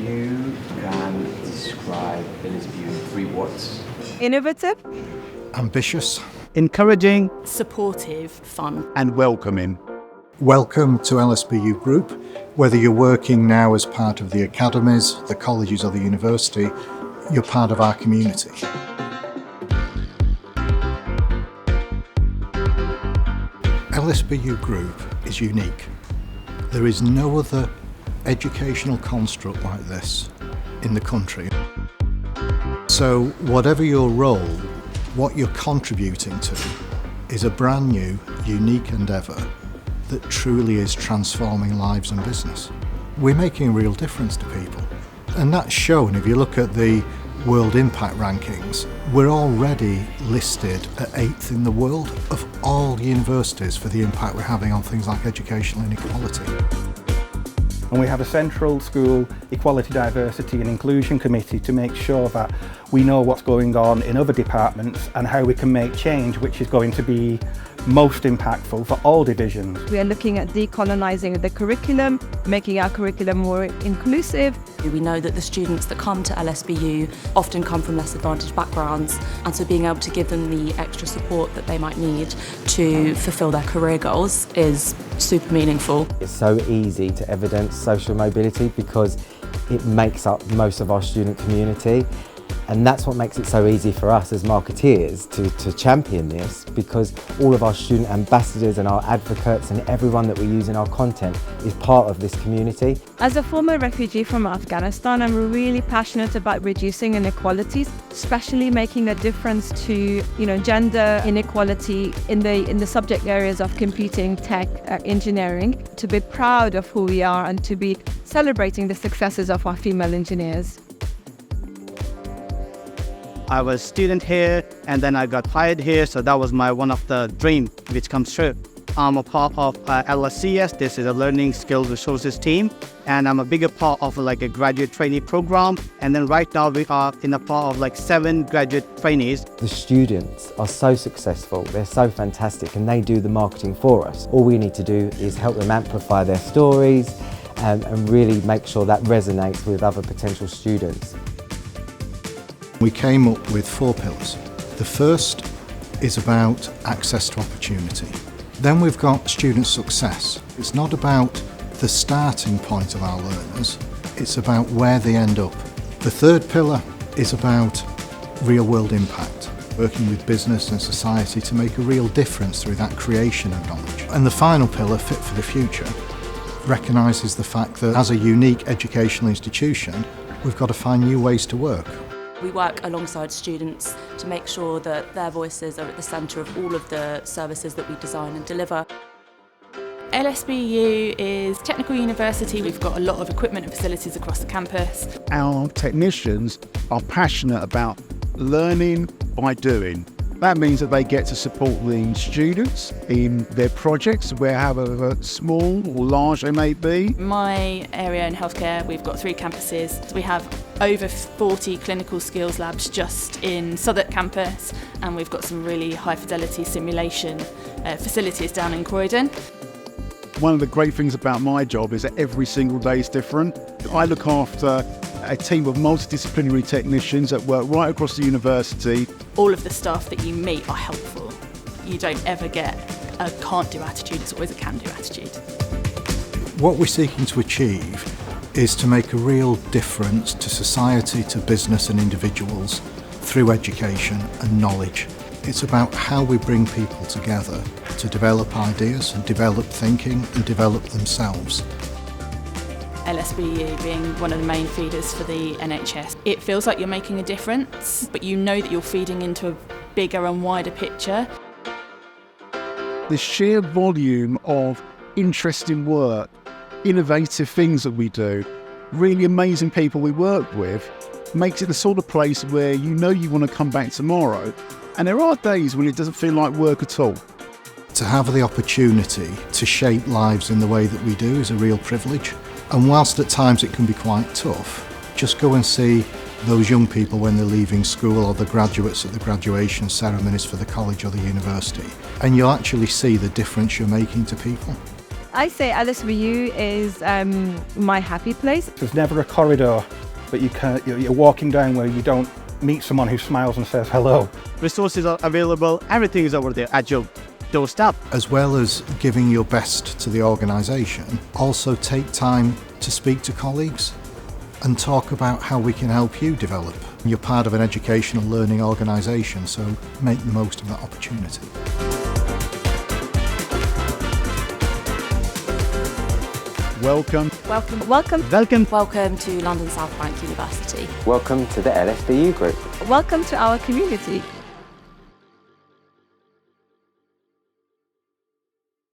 you can describe LSBU in 3 words. Innovative, ambitious, encouraging, supportive, fun, and welcoming. Welcome to LSBU Group. Whether you're working now as part of the academies, the colleges or the university, you're part of our community. LSBU Group is unique. There is no other educational construct like this in the country. So whatever your role, what you're contributing to is a brand new, unique endeavour that truly is transforming lives and business. We're making a real difference to people. And that's shown if you look at the World Impact Rankings. We're already listed at 8th in the world of all universities for the impact we're having on things like educational inequality. and we have a central school equality, diversity and inclusion committee to make sure that we know what's going on in other departments and how we can make change which is going to be most impactful for all divisions. We are looking at decolonising the curriculum, making our curriculum more inclusive. We know that the students that come to LSBU often come from less advantaged backgrounds, and so being able to give them the extra support that they might need to fulfil their career goals is super meaningful. It's so easy to evidence social mobility because it makes up most of our student community. And that's what makes it so easy for us as marketeers to champion this, because all of our student ambassadors and our advocates and everyone that we use in our content is part of this community. As a former refugee from Afghanistan, I'm really passionate about reducing inequalities, especially making a difference to gender inequality in the subject areas of computing, tech, engineering, to be proud of who we are and to be celebrating the successes of our female engineers. I was a student here and then I got hired here, so that was one of the dream which comes true. I'm a part of LSCS, this is a Learning Skills Resources team, and I'm a bigger part of a graduate trainee program, and then right now we are in a part of 7 graduate trainees. The students are so successful, they're so fantastic, and they do the marketing for us. All we need to do is help them amplify their stories and really make sure that resonates with other potential students. We came up with 4 pillars. The first is about access to opportunity. Then we've got student success. It's not about the starting point of our learners, it's about where they end up. The third pillar is about real world impact, working with business and society to make a real difference through that creation of knowledge. And the final pillar, Fit for the Future, recognises the fact that as a unique educational institution, we've got to find new ways to work. We work alongside students to make sure that their voices are at the centre of all of the services that we design and deliver. LSBU is a technical university. We've got a lot of equipment and facilities across the campus. Our technicians are passionate about learning by doing. That means that they get to support the students in their projects, however small or large they may be. My area in healthcare, we've got 3 campuses. So we have over 40 clinical skills labs just in Southwark campus, and we've got some really high fidelity simulation facilities down in Croydon. One of the great things about my job is that every single day is different. I look after a team of multidisciplinary technicians that work right across the university. All of the staff that you meet are helpful. You don't ever get a can't do attitude, it's always a can do attitude. What we're seeking to achieve is to make a real difference to society, to business and individuals through education and knowledge. It's about how we bring people together to develop ideas and develop thinking and develop themselves. LSBU being one of the main feeders for the NHS. It feels like you're making a difference, but you know that you're feeding into a bigger and wider picture. The sheer volume of interesting work, innovative things that we do, really amazing people we work with, makes it the sort of place where you want to come back tomorrow. And there are days when it doesn't feel like work at all. To have the opportunity to shape lives in the way that we do is a real privilege. And whilst at times it can be quite tough, just go and see those young people when they're leaving school, or the graduates at the graduation ceremonies for the college or the university, and you'll actually see the difference you're making to people. I say LSBU is my happy place. There's never a corridor that you're walking down where you don't meet someone who smiles and says hello. Resources are available, everything is over there at your doorstep. As well as giving your best to the organisation, also take time to speak to colleagues and talk about how we can help you develop. You're part of an educational learning organisation, so make the most of that opportunity. Welcome. Welcome. Welcome. Welcome. Welcome to London South Bank University. Welcome to the LSBU group. Welcome to our community.